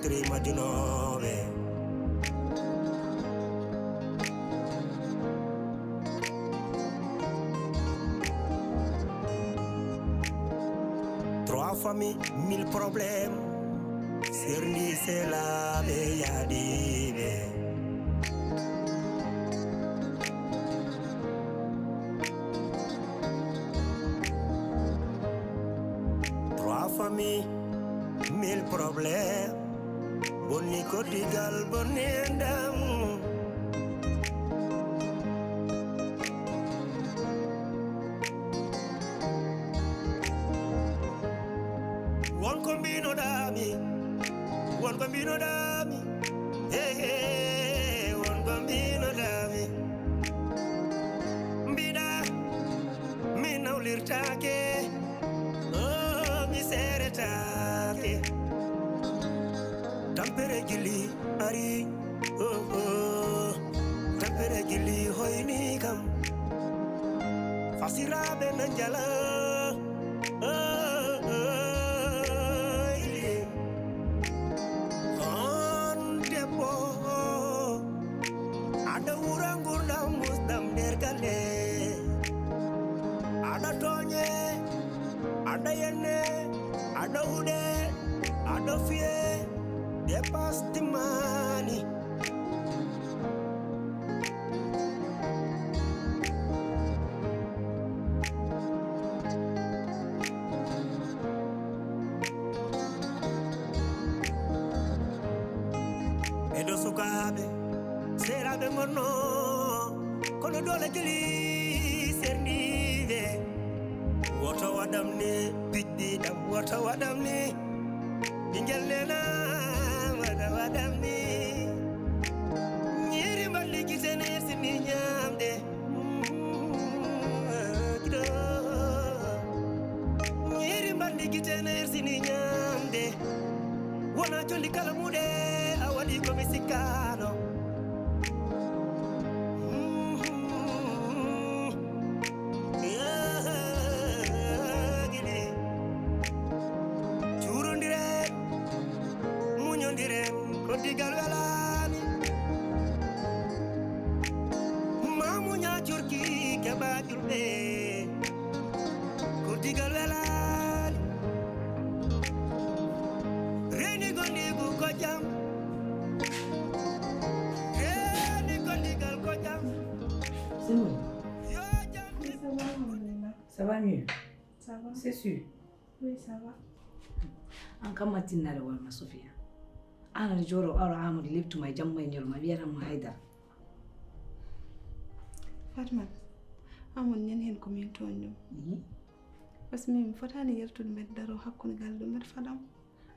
batterie majunove. Trois familles, 1000 problèmes. Serni c'est la beyadive. Trois familles, 1000 problèmes. Boni kotigal boni endam. One combino dami. One bambino dami, hey hey, one bambino dami. Mbida, mi naulirtake, oh mi seretake. Tampere gili ari, oh oh. Tampere gili hoini kam. Fasirabe nanjala, oh oh. Ada urangur da musdam dergale. Ada tonye, ada yene, ada ude, ada fie, depas timani. Edo sukabe. Serabe mono, kono dole jeli sernive. Wota wadam ne, biddi dam wota wadam ne. Bingel nena, wada wadam ne. Nyeri mbali kitene sini nyamde. Nyeri mbali kitene sini nyamde. Wana choli kalamude, awali komisikano. Kotigal welani mamunya jurki kebajulbe kotigal welani reni gondigu kojam reni gondigal kojam. C'est bon. Ça va mieux? Ça va. C'est sûr? Oui, ça va. Anka matinna da walma Sofia. Ana joro aro amudi liptu mai jamma nyol ma biara mo haidar. Fatma, amon nyen hen ko min tonyo. Parce que min fotani yertude med daro hakkun galdo med fadam.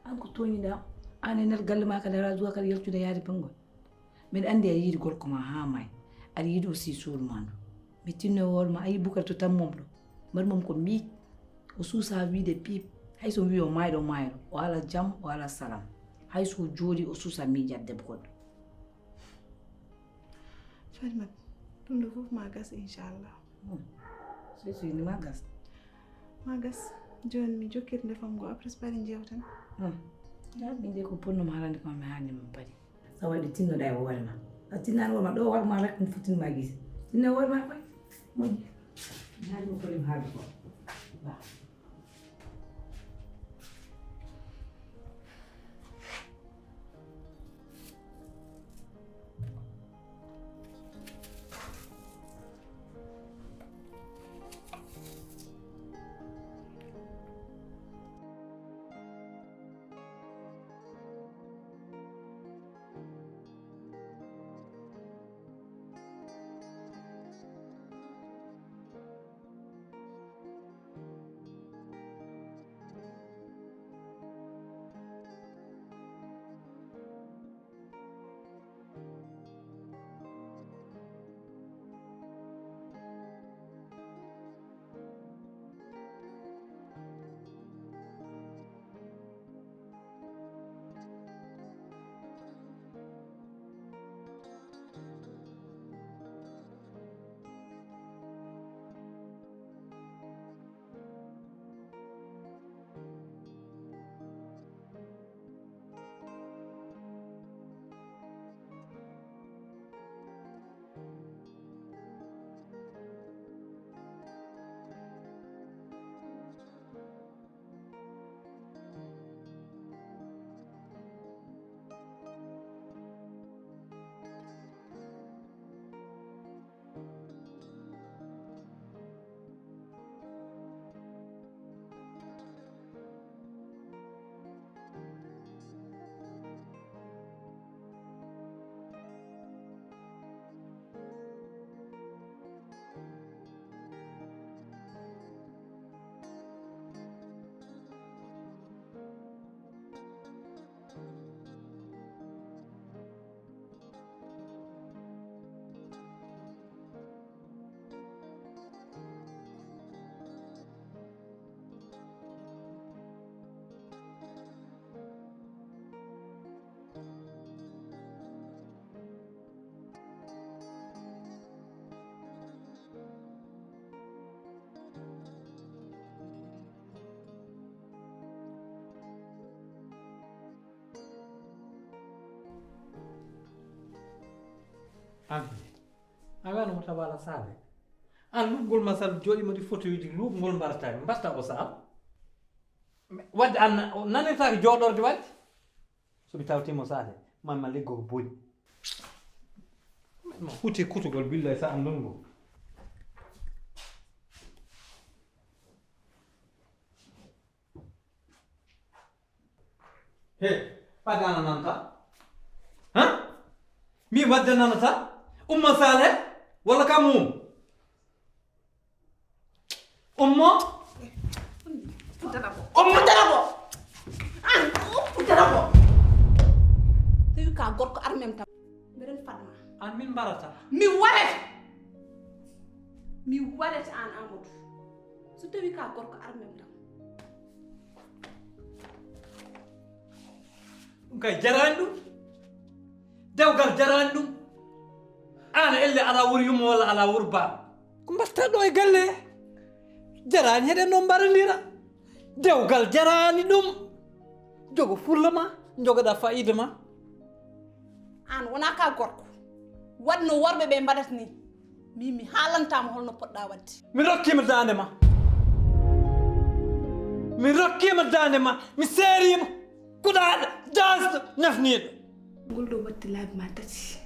An ko toni da ane ner galle ma ka dara zuwa kal yertude yaade pangol. Med ande yidi gol ko ma ha mai. Ari yido si sur mando. Mi tinno wol ma ay bukar to tammomdo. Mar mom ko mi o susa wi de pip. Hay so wi o maydo wala jam wala salam. Hay so jodi o susa mi jadde bukod. Fatma, dum do fof magas inshallah. C'est sûr ni magas. Magas jon mi jokkir defam go après bari jewtan. Ya mi de ko ponno malande ko mi hani mi bari. Sawadi tinno day walma. Atina walma do walma rek mi futin ma gis. Tinno walma koy. Mo. Ñaari mo ko lim habi ko. Ba. Ambi. Aga no tabala sale. An lugol masal jodi mo di photo yi lugol mbarta mbasta o sa. Wadde an nanita jodorde wadde. So bi tawti mo sale. Mamma leggo boñ. Ma huti kutugol billahi sa andon go. Hey, padana nanta. Huh? Mi wadde nanata? Umma sale wala kamum? Umma? Darabo. Darabo. Tawi ka gorko armem tam. Mbiɗen faɗma. An min barata. Mi waɗete an Amadou. So tawi ka gorko armem tam. Kay jarani ɗum dewgal jarani ɗum an elle ala wuri yumma walla ala wuri ba ko mbatta ɗo e galle jarani heɗen noon mbaranira dewgal jarani ɗum jogo fulla ma jogoɗa fayida ma An wona ka gorko. Wadno worɓe ɓe mbaɗata ni. Mi haalantama holno poɗɗa wadde. mi rokkima dande ma mi seerima kuɗaɗo dasɗo nafniɗo Ngol ɗo watti laabi ma tati.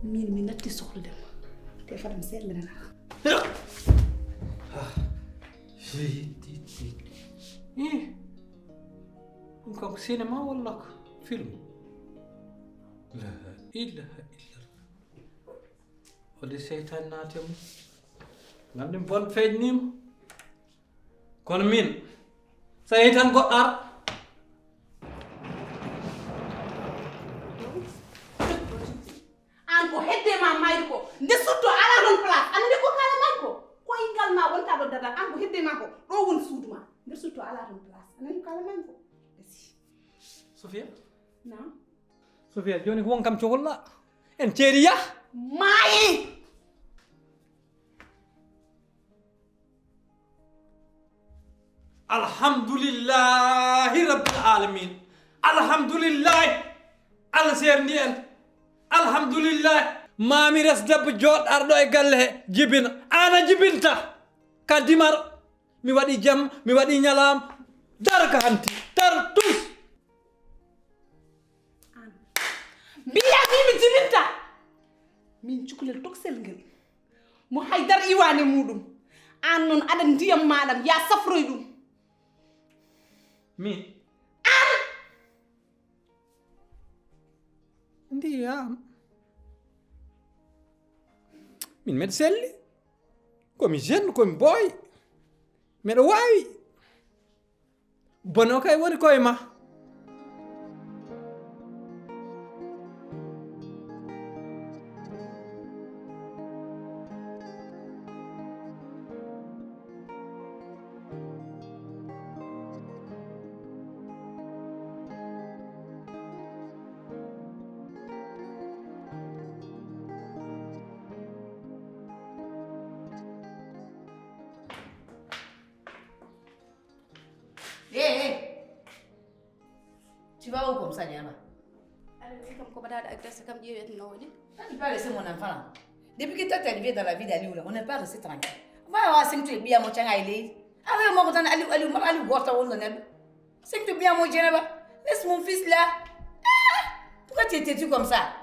Min mi natti sohlude ma. Te fata mi sellirana. ɗum kam ko cinéma walla ko film la ilaha illallah ode seytane naate mum gandum bon feeñnima kono min so yehi tan goɗɗo ara An ko heddema mayri ko. Nde sutto ala ɗon place. An nde ko kala may ko. Koyngal ma wonta ɗo dada. An ko heddema ko. Ɗo woni suudu ma. Nde sutto ala ɗon place. An nde kala may ko. Sofia Non. Sofia joni ko won kam cohla en ceeriya Maayi. alhamdulillahi rabbil alamin alhamdulillahi allah serndi en alhamdulillahi mami res debbo joɗɗarɗo e galle he jibina ana jibinta ka dimar mi waɗi jam mi waɗi ñalam dar ka hanti dar tus Mbiya mi jibinta. Min cukalel toksel ngel. Mo haydar iwane muɗum. An non aɗa ndiyam maɗam ya safroy ɗum. mi ndiyam min mbeɗa selli komi jeune komi boy mbeɗa wawi bono kay woni koye ma Tu vas où comme ça, Niama? Allez, comme quoi, madame, agressé comme Dieu est non, oui. Tu vas laisser mon enfant. Depuis que toi t'es arrivé dans la vie d'Aliou, on n'est pas resté tranquille. Va voir si tu es bien mon changa il est. Avec moi, quand Aliou Gorta on donne. Si tu es bien mon Geneva, laisse mon fils là. Pourquoi tu es têtu comme ça?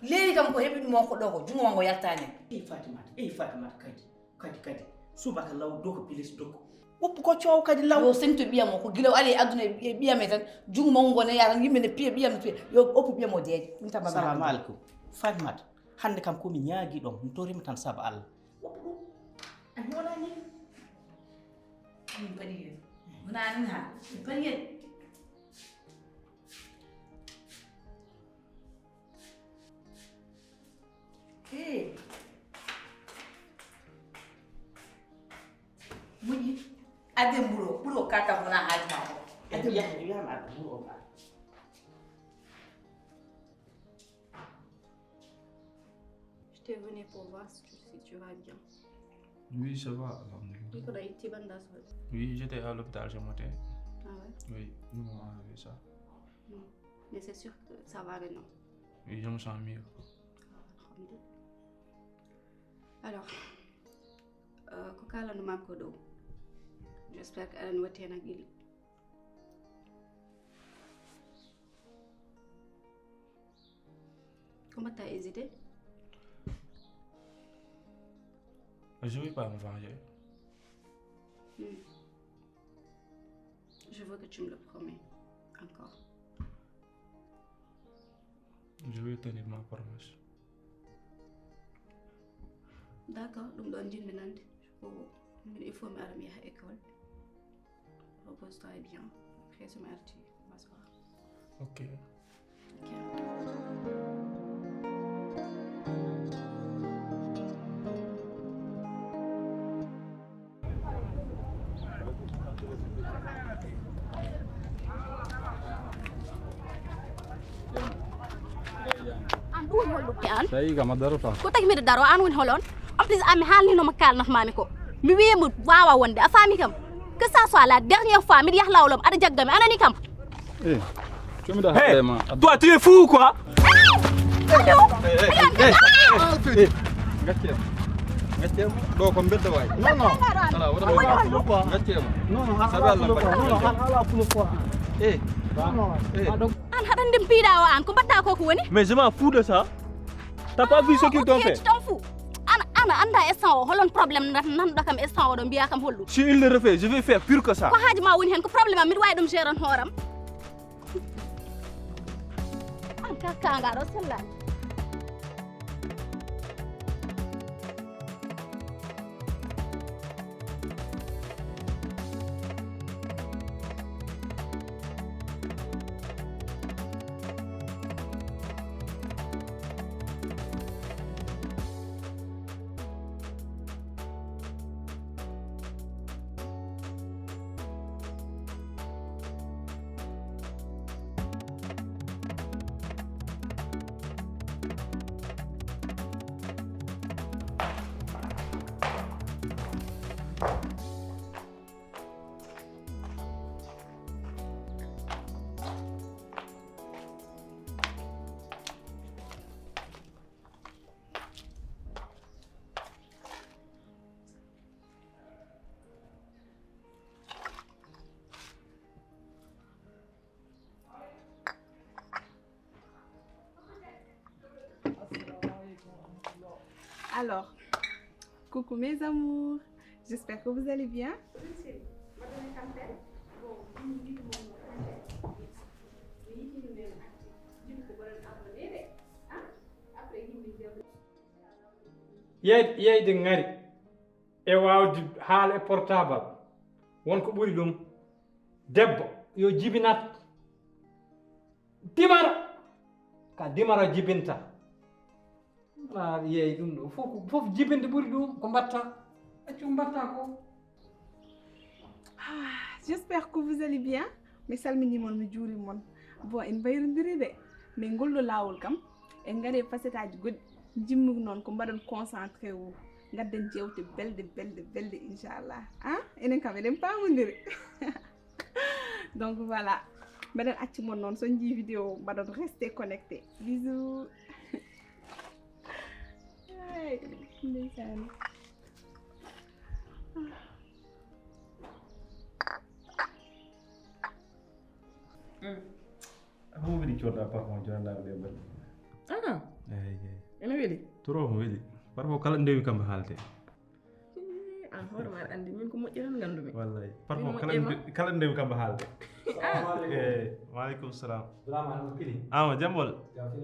Léri comme quoi, et puis mon codogo, du moins, on va y attendre. Fatima, kadi. Subaka law doko pilis doko. Woppu ko ciow kadi law. Yo sento biya mo ko gilaw ali aduna biya metan jungu mo ngone yaran yimbe ne piye biya ne yo oppu biya mo deedi nta baba. Assalamu alaikum. Fatima, hande kam ko mi nyaagi don mi torima tan saba Allah. Ani wala ni. Ni bari. Muna ni ha. Bari. Hey. Muni ade buro kata muna hajma ko. Ade ya ma buro ma. Je t'ai venu pour voir si tu vas bien. Oui, ça va, alhamdulillah. Oui, j'étais à l'hôpital ce matin. Ah ouais? Oui, ils m'ont enlevé ça. Mais c'est sûr que ça va maintenant. Oui, je me sens mieux. famde alors ko kalanuma ko ɗo j'espère que aɗani watti hen haqqille ko mbatta hésité Je vais pas me venger. Je veux que tu me le promets encore. Je vais tenir ma promesse. D'accord, donc dans une minute, il faut m'armer à l'école. Repose-toi bien. Après, je m'arrête. Bonsoir. Ok. Sai ga madaro ta. Ko tagi mi daro an woni holon. En plus ami halni no makal naf mami ko. Mi wiyemo wawa wonde a fami kam. Que ça soit la dernière fois mi yah lawlom ada jaggami anani kam. Eh. Tu me das hey, toi tu es fou ou quoi? Allo. Ngatiam. Do ko bedda way. Non non. Ala wada ko. Ngatiam. Non non. Sabal la ba. Non non. Ala fulu ko. Eh. An hadan dem pida o an ko batta ko ko woni? Mais je m'en fous de ça. T'as pas vu ce qu'ils t'ont fait? Tu t'en fous. Ana anda instant o holon problème nan dakam instant o do biya kam hollu. Si il le refait, je vais faire pire que ça. Ko haaji ma woni hen ko problème am mi way dum géran horam. An ka ngaro sellani. Alors, coucou mes amours, j'espère que vous allez bien. yeyde ngari e wawde haala e portable wonko ɓuri ɗum debbo yo jibinat dimara ka dimara jibinta yeey ɗum ɗo fof jibinde ɓuri ɗum ko mbatta accu mbatta ko. J'espère que vous allez bien. Mi salminimon mi juurimon. Bon en bayrodiri de mais ngolɗo lawol kam en ngari facette aji goɗɗi jimmug noon ko mbaɗon concentré wu gadden jewte belde inchallah hein enen kam eɗen pamodiri. Donc voilà mbeɗen accumon noon so jii vidéo mbaɗon rester connecté. Bisous. Ay ndeysaan. Mo weli coda parfum jonda le bel. Ah. Ene weli? Trop mo weli. Parfum kala ndewi kam haalte. Ah hoore ma andi min ko moƴƴiran gandumi. Wallahi. Parfum kala ndewi kam haalte. Wa alaikum salam. Salaam kili. Ama jambol.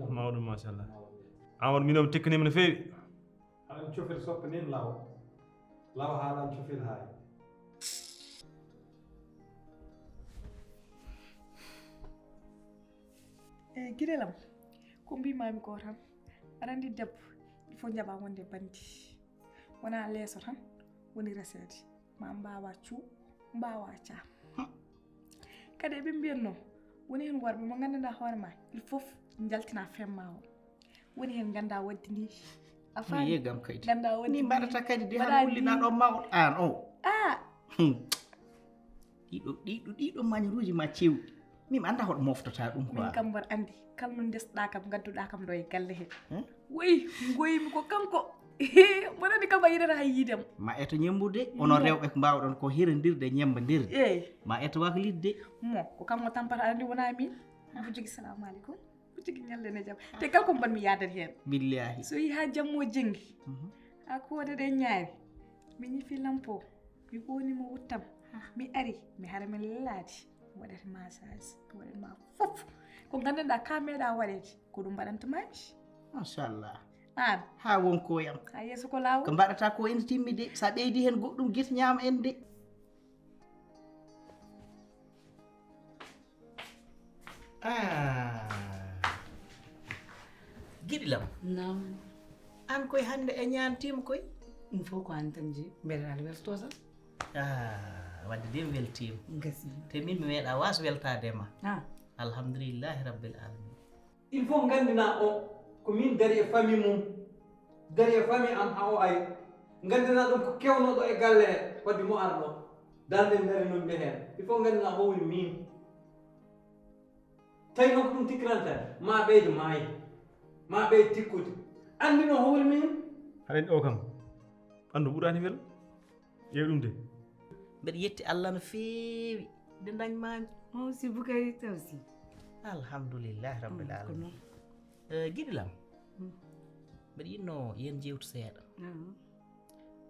Mawdum machallah. Amor minom teknima no feewi. aɗan cofel soppa nin law haalan cofel haay. Girelam ko mbimami ko tan aɗa andi debbo il faut jaɓa wonde bandi wona leeso tan woni resede ma mbawa cuu mbawa caam kadi eɓe mbiyatno woni hen worɓe mo ganduɗa hoore ma il faut jaltina femma o woni hen ganda waddi ni a faami yegam kaydi ganda waddi ni mbaɗata kadi de han wullina ɗo mawɗo an o ɗiɗo mañruji ma cewɗi min anda hoɗo moftata ɗum min kam mbar andi kala no desɗa kam gadduɗa kam ɗo e galle he Wey, ngoy mi ko kanko. Mona di kam ayida ha yidam. Ma eto ñembude ono rewbe ko mbawdon ko hirandirde ñembandirde. Ma eto wak lidde. Mo ko kam mo tampata andi wona min. Bu jigi assalamu alaikum. Bu jigi nyalle ne jam. Te kal ko ban mi yadat hen. Billahi. So yi ha jammo jengi. Ako de nyaari. Mi ñi fi lampo. Mi woni mo wuttam. Mi ari mi harame lati. Waɗata massage waɗat ma fof ko gandanɗa ka meeɗa waɗede ko ɗum mbaɗantumaji machallah an ha wonkoyam ha yeeso ko lawol ko mbaɗata ko ene timmi de sa ɓeydi hen goɗɗum guite ñaama en de giɗilam nam an koye hande e ñantima koye ɗum fof ko an tan jeeyi mbeɗaɗa welto tan wadde de mi weltima gasi te min mi meeɗa was weltadema alhamdulillahi rabbil alamin il faut gandina o ko min dari e famille mum dari e famille am ha o ari gandina ɗum ko kewnoɗo e galle he wadde mo arɗo darde dari non mbe hen il faut gandina o woni min tawi noon ko ɗum tikkiranta ma ɓeyde maayi ma ɓeyde tikkude andino ho woni min haɗen o kam andu ɓuurani wel yew ɗum de mbeɗa yetti allah no feewi nde dañmami aussi Boukary tawsi alhamdulillahi rabbil alamin giɗilam mbeɗa yinno yen jewtu seeɗa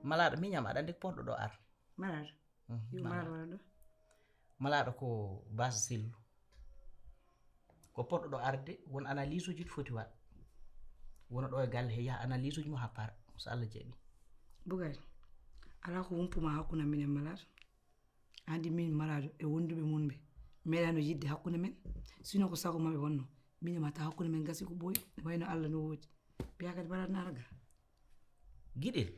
malaɗo miñam aɗa andi ko ponɗo ɗo ar malaɗo yo malaɗo waɗa ɗo malaɗo ko base sillu ko ponɗo ɗo arde won analyse uji ɗi foti waɗ wona ɗo e galle he yaha analyse uji mo ha para so allah jaaɓi Boukary ala ko wumpuma hakkude min e malaɗo andi min malaɗo e wonduɓe mun ɓe meeɗano yidde hakkude men sino ko sago maɓe wonno min e mata hakkude men gasi ko ɓooyi wayno allah no woodi mbiya kadi malaɗo naraga giɗel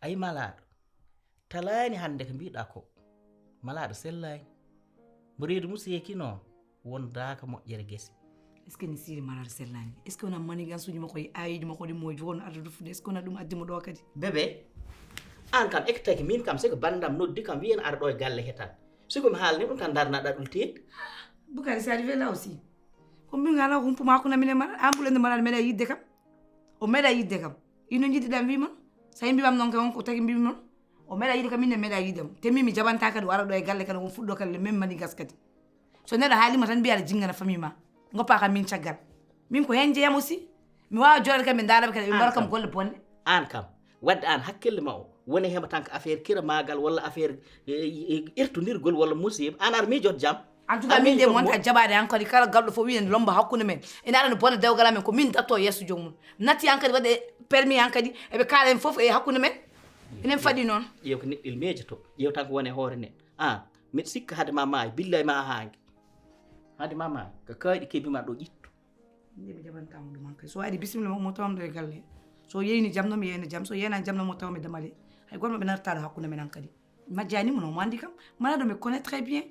ayi malaɗo talani hande ko mbiɗa ko malaɗo sellani mo reedu mum seeki noon wondaka moƴƴere guese est ce que ni siri malaɗo sellani est ce que wona manigansuji makko e ayiji makko ɗi moji wonno arde rufude est ce que wona ɗum addimo ɗo kadi bébé an kam ekkitaki min kam siko bandam noddi kam wiyen ara ɗo e galle he tan siko mi haalni ɗum tan darnaɗa ɗum teeɗi Boukary sa arrivé là aussi ko min ala humpuma hakkude min e malaɗo an ɓulende malaɗo meeɗa yidde kam o meeɗa yidde kam ino jiɗɗiɗa mbimon sa mbimam noon kam wonko tagi mbimi noon o meeɗa yidde kam min e meeɗa yiddemo te min mi jaɓanta kadi o ara ɗo e galle kadi won fuɗɗo kadi même manigas kadi so neɗɗo haalima tan mbiya aɗa jingana famille ma goppa kam min caggal min ko hen jeeyam aussi mi wawa joɗade kam ɓe daaraɓe kadi ɓe mbaɗa kam golle bonɗe an kam wadde an hakkille ma o woni heɓa tan ko affaire kira magal walla affaire irtodirgol walla musiba an aɗa miijoto jaam en tout cas min de mi wonta jaɓade han kadi kala galɗo fof wiyen lomba hakkude men ene aɗa no bonde dewgal amen ko min datto yesso jomum natti han kadi waɗe permis han kadi eɓe kaala en foof e hakkude men enen faɗi noon ƴeew ko neɗɗo miijoto ƴeew tan ko woni hoore neɗɗo an mbiɗa sikka haade ma maayi billahi ma haangue haade ma maayi ko kayɗi kebbima ɗo ƴittu nde ɓe jaɓantama ɗum han kadi so waɗi bisimilla mo tawamɗo e galle so yeyni jaam noon mi yeyna jaam so yeynani jaam noon mo tawami damale hay goto maɓe nartaɗo hakkude men han kadi majjanimo noon mo andi kam malaɗo me connaît très bien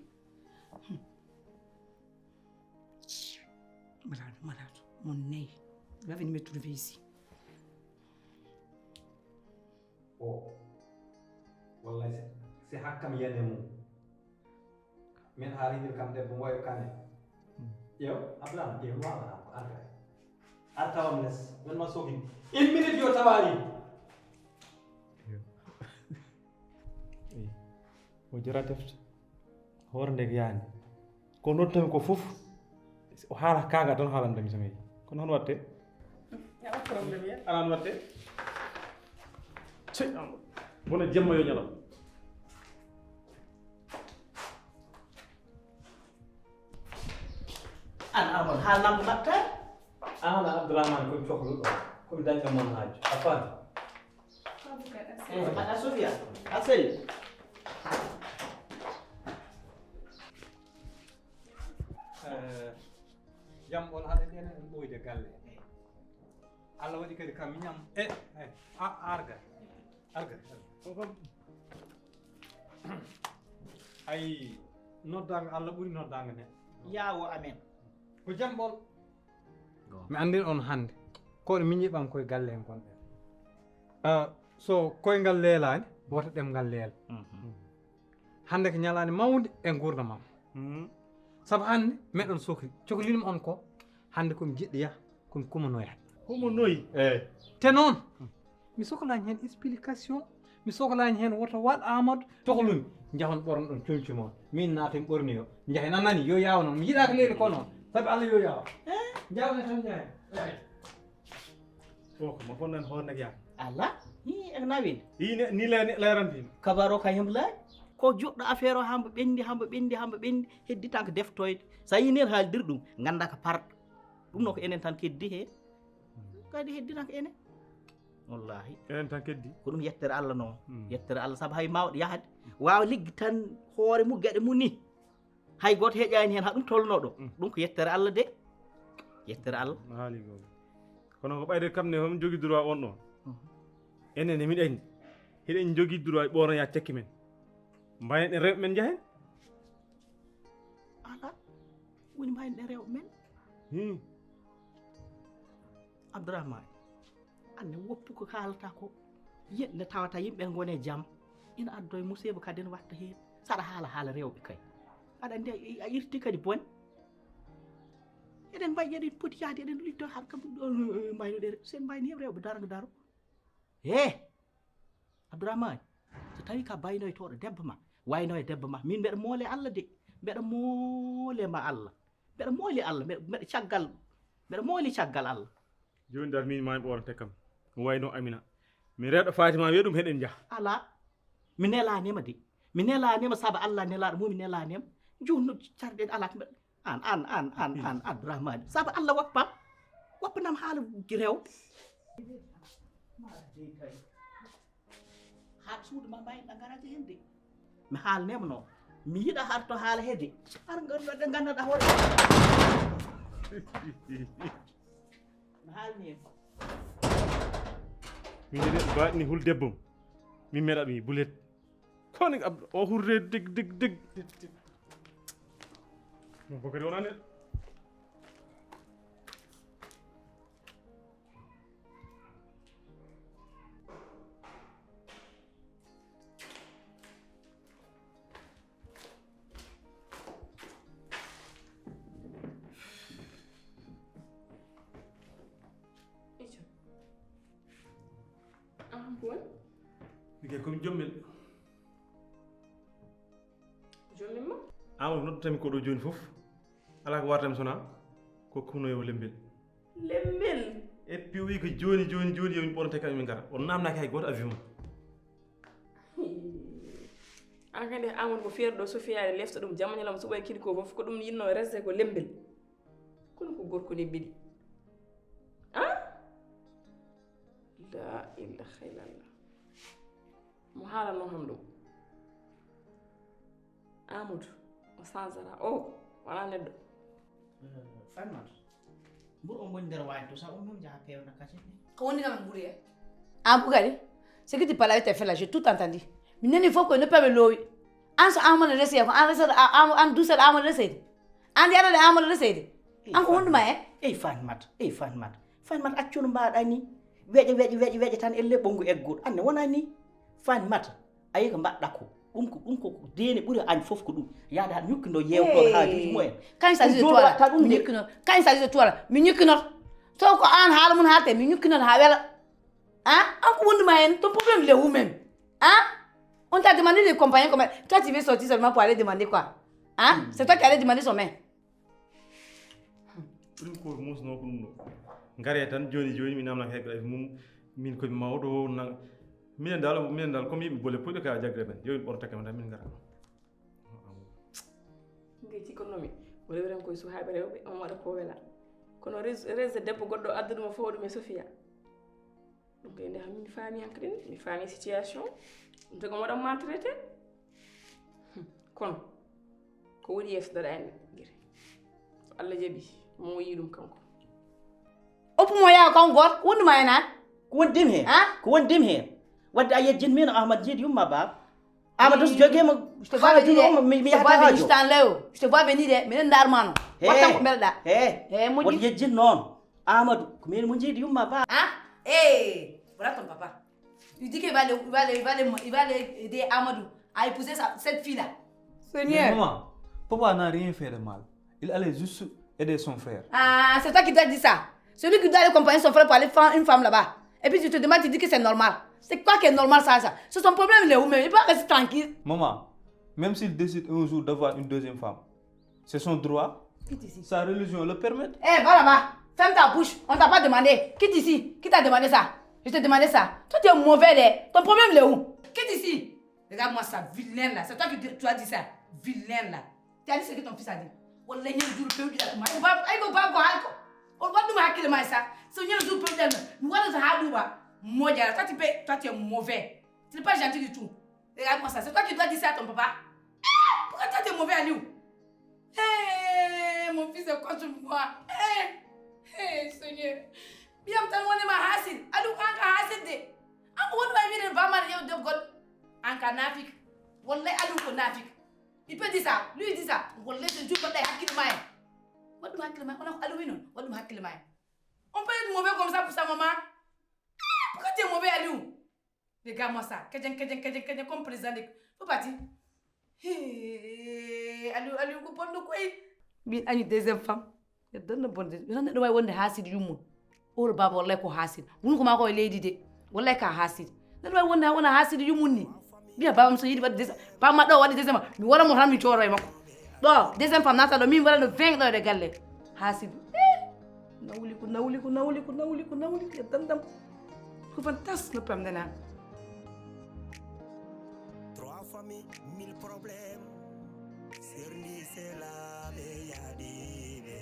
malade mon nez il va venir me trouver ici wallahi si hakkam yene mum min haalidir kam debbo woyo kane ƴeew ablan ƴeew wala ko arta artawam less min ma sogini une minute yo tawari o jara defte hoore nde ko yaani ko noddami ko fof o haala kaaga tan haalandami so meeɗi kono hono watte yaɗa probléme ya alan watte sey wona jemma yo ñalam an amon haalnamko matta an abdourahmane komi cohluɗo komi dañɗo mon haaju a faami mbaɗa Sofia a selli jam on haɗa ɗenen en ɓoyde galle allah waɗi kadi kam miñam arga ay noddaga allah ɓuuri noddaga ne yaawo amen ko jamɓol mi andin on hande koɗo miñiɓam koye galle en gonɗen so koyngal leelani woto ɗemgal leela hande ko ñalani mawde e gurdamam saabu hande meɗon sohli cohlinimi on ko hande komi jiɗɗo yaha komi kumanoya homo noyi te noon mi sohlani hen explication mi sohlani hen woto waɗ amadou tohlumi jahon ɓoron ɗon comci moon min naaten ɓorni o jahen a nani yo yawa noon mi yiɗaka leydi ko noon saabi allah yo yawa jawne tan jahen o ko ma fonnan hoornak yaa ala ek nawin ni leyrantino kabaro ka hembo laaƴ ko joɗɗo affaire o hambo ɓendi heddi tan ko deftoyde sa yi nen haaldir ɗum ganda ko parɗo ɗum no ko enen tan keddi he kadi heddi tan ko enen wallahi enen tan keddi ko ɗum yettere allah noon yettere allah saabu hay mawɗo yahade wawa liggi tan hoore mum gueɗe mum ni hay goto heƴani hen ha ɗum tolno ɗo ɗum ko yettere allah de yettere allah haali go kono ko ɓayde kam ne homi jogui droit on ɗon enen emin andi heɗen jogui droit ɓornoya cekki men mbaynen ɗen rewɓe men jahen ala woni mbaynen ɗen rewɓe men abdourahmane anne woppu ko haalata ko yedde tawata yimɓe gone jaam ina addo e musiba kadi ne watta hen saɗa haala rewɓe kay aɗa andi a irti kadi bone eɗen mbayi eɗen poti yaade eɗen litto har kam mbaynoɗe sen mbayni hen rewɓe dargo daro abdourahmane so tawi ka baynoye toɗo debbo ma wayno e debbo ma min mbeɗa moole allah de mbeɗa moolema allah mbeɗa mooli allah mbeɗa mooli caggal allah joni dal min mami ɓornate kam wayno amina mi rewɗo fatima wiya ɗum heɗen jaa ala mi nelanima de mi nelanima saabu allah nelaɗo mum mi nelanima joni carɗen ala an abdourahmane saabu allah woppanam haala rew haala suudu ma mbaynoɗa garaje hen de mi haalnema noon mi yiɗa harto haala hedde ar gandanɗa hoore mi haalnima min de mbaɗini hul debbom min meeɗa ɗum bulet kono o hurde deg mo bokari wona neɗɗo mike komi jommel jommima amadou noddotami ko ɗo joni foof ala ko wartami sona ko kunoyo lembel e puis wi ko joni yomin ɓornate kam min gara on namnaki hay goto avion an kandi amadou mo feere ɗo sofiyade lefta ɗum jamañalam suɓa e kiɗi ko fof ko ɗum yinno resde ko lembel kono ko gorko ne biɗi la ilaha illallah mo haalano ham ɗum amadou o changera o wona neɗɗo farmata ɓuuri on woni nder waani to sa on noon jaha pewna kacen ko woni kam ɓuuri e Bougari, ce que tu parles avec tes frères là, j'ai tout entendu. Maintenant, il faut que ne pas me louer. En ce moment, on essaie, en douceur, on essaie. En diara de on essaie. En quoi on m'a Fanmat accu no mbaɗa ni weƴe tan elle ɓongu egguɗo anne wona ni Fanmat ayi ko mbaɗɗa ko ɗum ko deene ɓuuri añ fof ko ɗum yaade ha ñukkino yewtoɗo haajuji mumen quand il s'agit de toi là mi ñukkino quand il s'agit de toi là mi ñukkino to ko an haala mun haalte mi ñukkino ha wela an ko wonduma hen ton problème il est où même on t'a demandé de compagnie comme toi tu veux sortir seulement pour aller demander quoi c'est toi qui allais demander son main ɗum ko musno ko ɗum ɗo ngare tan joni mi namna heɓɓe mum min komi mawɗo minen dal comme yimɓe bolle puɗɗo ka jagre men yo ɓorta kam tan min ngara ngi cikkannomi o rewren koye suhaaɓe rewɓe on waɗa ko wela kono resde debbo goɗɗo adduduma fof ɗum e Sofia ɗum koye nde min faami hankkadin mi faami situation ɗum tagi on waɗan maltraité kono ko woni yeftoɗa en guire so Allah jaaɓi mo yi ɗum kanko oppumo yaha kan goto wonduma hen an ko woni dim hen wadde a yejjin min Ahmad jiiɗi yumma baba Amadou so joguima je te vois venir de minen darmano wattan ko mbeɗa moƴƴi woto yejjin noon Amadou ko min mo jiiɗi yumma baba voilà ton papa il dit qu'il va aider Amadou à épouser cette fille là Seigneur maman papa n'a rien fait de mal il allait juste aider son frère c'est toi qui t'as dit ça Celui qui doit aller accompagner son frère pour aller faire une femme là-bas. Et puis tu te demandes, tu dis que c'est normal. C'est quoi qui est normal ça? C'est son problème, il est où même? Il peut rester tranquille. Maman, même s'il décide un jour d'avoir une deuxième femme, c'est son droit. Sa religion le permet. Eh, va là-bas. Ferme ta bouche. On t'a pas demandé. Quitte ici. Qui t'a demandé ça? Je t'ai demandé ça. Toi, tu es mauvais, ton problème, il est où? Quitte ici. Regarde-moi ça, vilain là. C'est toi qui tu as dit ça. Vilain là. Tu as dit ce que ton fils a dit. On l'a dit le jour perdu. On va voir. On va nous marquer le ça. C'est le jour perdu. Nous allons faire ça. Moi, toi, tu es mauvais. Tu n'es pas gentil du tout. Regarde-moi ça. C'est toi qui dois dire ça à ton papa. Pourquoi toi, tu es mauvais à nous? Hey, mon fils est contre moi. Hey, Seigneur. Bien, tu as ma hasid. Alou, anka hasid de. Anka, on va venir va marier de God. Anka nafik. Wallah, alou, ko nafik. Il peut dire ça. Lui, il dit ça. Wallah, c'est juste pour hakil maï. What do hakil maï? On a alou, non? What do hakil maï? On peut être mauvais comme ça pour sa maman? Pourquoi tu es mauvais à nous? Regarde-moi ça. Kedjen, comme président de. Faut partir. Hey, alou, ko bon de quoi? Bien, une deuxième femme. Je donne le bon Dieu. Je donne le bon de hasid yumun. Or baba wallahi ko hasid. Wunu ko ma ko lady de. Wallahi ka hasid. Dan way wona hasid yumun ni. Bien baba mso yidi wadde ba ma do wadde deuxième. Mi wala mo tan mi cioro e makko. Do deuxième femme nata do min wala no 20 do de galle. Hasid. Nawli. Ya dandam. Ko fantastique no pam dana. 3 familles, 1000 problèmes. Serni c'est la beyadibe.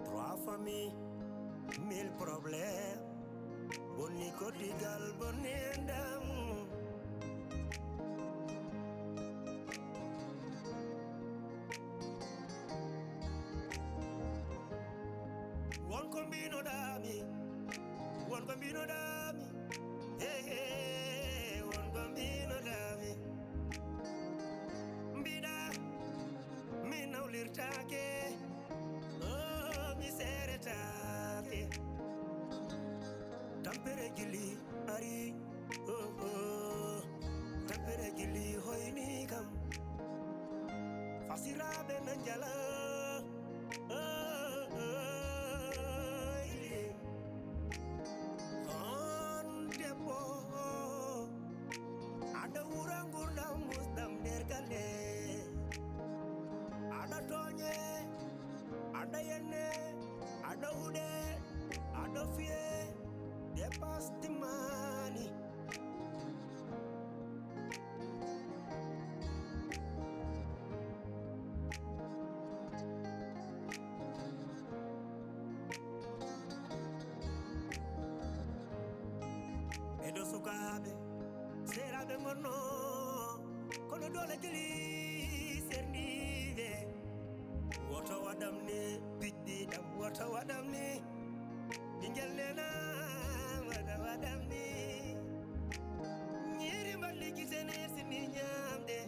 3 familles, 1000 problèmes. Boni kotigal boni ndam. One combino dami. Hey, one combino dami. Mbida, mi naulir take. Oh, mi sere take. Tampere gili ari. Oh. Tampere gili hoini kam. Fasira benanjala. Ada urangur dam musdam dergale. Ada tonye, ada yene, ada ude, ada fie, depas timani. Edo sukabe. Serabe ngono kono dole jeli sernive wota wadam ne biddi dam wota wadam ne dingel lena wadam ne nyiri mballi gisene sini nyamde